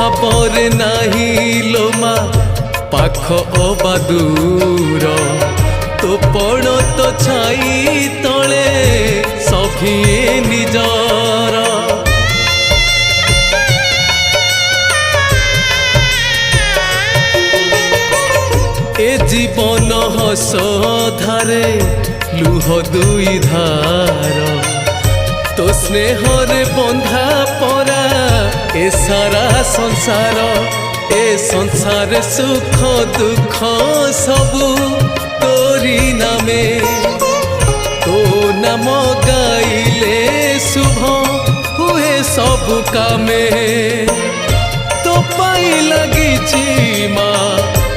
ଭାବରେ ନାହିଁ ଲୋ ମା ପାଖ ଅବା ଦୂର ତୋ ପଣ ତ ଛାଇ ତଳେ ସଭିଏ ନିଜର ए जीवन हस धारे लुह दुई धार तो स्नेहर बंधा परा ए सारा संसार सुख दुख सबू तोरी नामे तो नाम गाइले शुभ हुए सब कामे तो पाई लगी माँ